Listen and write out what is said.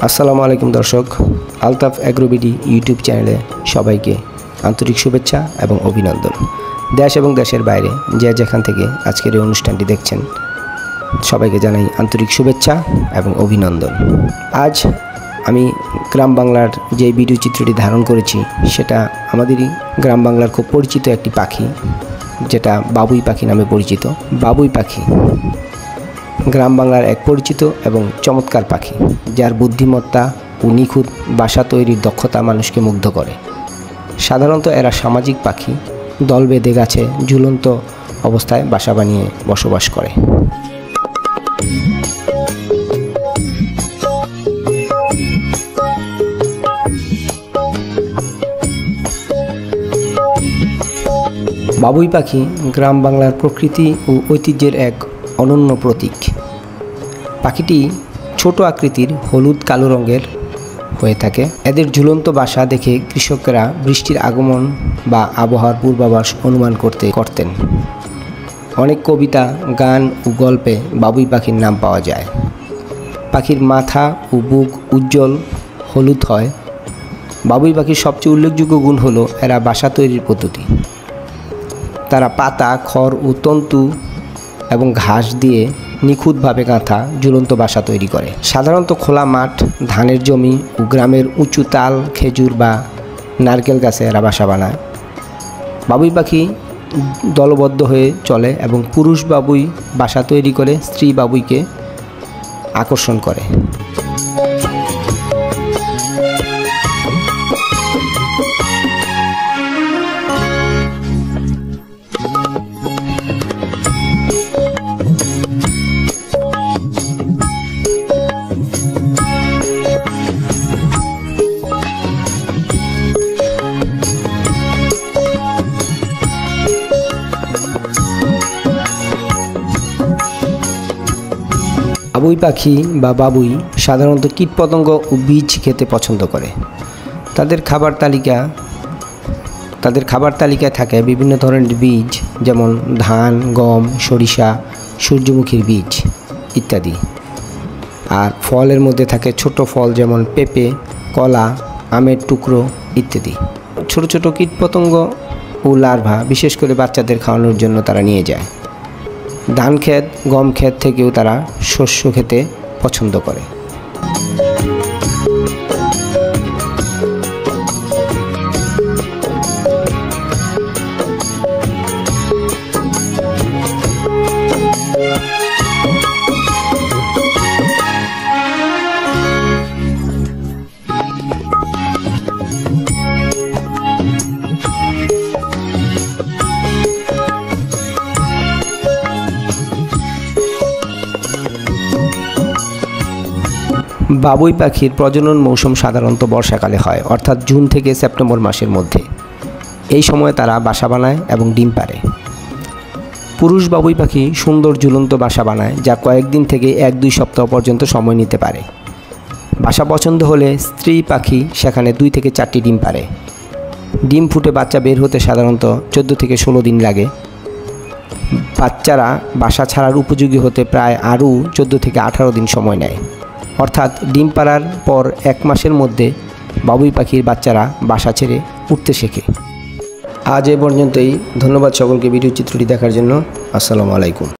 আসসালামু আলাইকুম দর্শক, আলতাফ অ্যাগ্রোবিডি ইউটিউব চ্যানেলে সবাইকে আন্তরিক শুভেচ্ছা এবং অভিনন্দন। দেশ এবং দেশের বাইরে যে যেখান থেকে আজকের এই অনুষ্ঠানটি দেখছেন সবাইকে জানাই আন্তরিক শুভেচ্ছা এবং অভিনন্দন। আজ আমি গ্রাম বাংলার যে ভিডিও চিত্রটি ধারণ করেছি সেটা আমাদেরই গ্রাম বাংলার খুব পরিচিত একটি পাখি, যেটা বাবুই পাখি নামে পরিচিত। বাবুই পাখি গ্রাম বাংলার এক পরিচিত এবং চমৎকার পাখি, যার বুদ্ধিমত্তা ও নিখুঁত বাসা তৈরির দক্ষতা মানুষকে মুগ্ধ করে। সাধারণত এরা সামাজিক পাখি, দল বেঁধে গাছে ঝুলন্ত অবস্থায় বাসা বানিয়ে বসবাস করে। বাবুই পাখি গ্রাম বাংলার প্রকৃতি ও ঐতিহ্যের এক অনন্য প্রতীক। পাখিটি ছোট আকৃতির, হলুদ কালো রঙের হয়ে থাকে। এদের ঝুলন্ত বাসা দেখে কৃষকেরা বৃষ্টির আগমন বা আবহাওয়ার পূর্বাভাস অনুমান করতেন। অনেক কবিতা, গান ও গল্পে বাবুই পাখির নাম পাওয়া যায়। পাখির মাথা ও বুক উজ্জ্বল হলুদ হয়। বাবুই পাখির সবচেয়ে উল্লেখযোগ্য গুণ হলো এরা বাসা তৈরির পদ্ধতি। তারা পাতা, খড় ও তন্তু এবং ঘাস দিয়ে নিখুঁতভাবে গাঁথা ঝুলন্ত বাসা তৈরি করে। সাধারণত খোলা মাঠ, ধানের জমি ও গ্রামের উঁচু তাল, খেজুর বা নারকেল গাছে এরা বাসা বানায়। বাবুই পাখি দলবদ্ধ হয়ে চলে এবং পুরুষ বাবুই বাসা তৈরি করে স্ত্রী বাবুইকে আকর্ষণ করে। বাবুই পাখি বা বাবুই সাধারণত কীটপতঙ্গ ও বীজ খেতে পছন্দ করে। তাদের খাবার তালিকায় থাকে বিভিন্ন ধরনের বীজ, যেমন ধান, গম, সরিষা, সূর্যমুখীর বীজ ইত্যাদি। আর ফলের মধ্যে থাকে ছোট ফল, যেমন পেঁপে, কলা, আমের টুকরো ইত্যাদি। ছোট ছোট কীটপতঙ্গ ও লার্ভা বিশেষ করে বাচ্চাদের খাওয়ানোর জন্য তারা নিয়ে যায়। ধান ক্ষেত, গম ক্ষেত থেকেও তারা শস্য খেতে পছন্দ করে। বাবুই পাখির প্রজনন মৌসুম সাধারণত বর্ষাকালে হয়, অর্থাৎ জুন থেকে সেপ্টেম্বর মাসের মধ্যে। এই সময় তারা বাসা বানায় এবং ডিম পাড়ে। পুরুষ বাবুই পাখি সুন্দর ঝুলন্ত বাসা বানায়, যা কয়েকদিন থেকে 1-2 সপ্তাহ পর্যন্ত সময় নিতে পারে। বাসা পছন্দ হলে স্ত্রী পাখি সেখানে 2 থেকে 4টি ডিম পাড়ে। ডিম ফুটে বাচ্চা বের হতে সাধারণত 14 থেকে 16 দিন লাগে। বাচ্চারা বাসা ছাড়ার উপযোগী হতে প্রায় আরও 14 থেকে 18 দিন সময় নেয়। অর্থাৎ ডিম পাড়ার পর 1 মাসের মধ্যে বাবুই পাখির বাচ্চারা বাসা ছেড়ে উঠতে শেখে। আজ এ পর্যন্তই। ধন্যবাদ সকলকে ভিডিও চিত্রটি দেখার জন্য। আসসালামু আলাইকুম।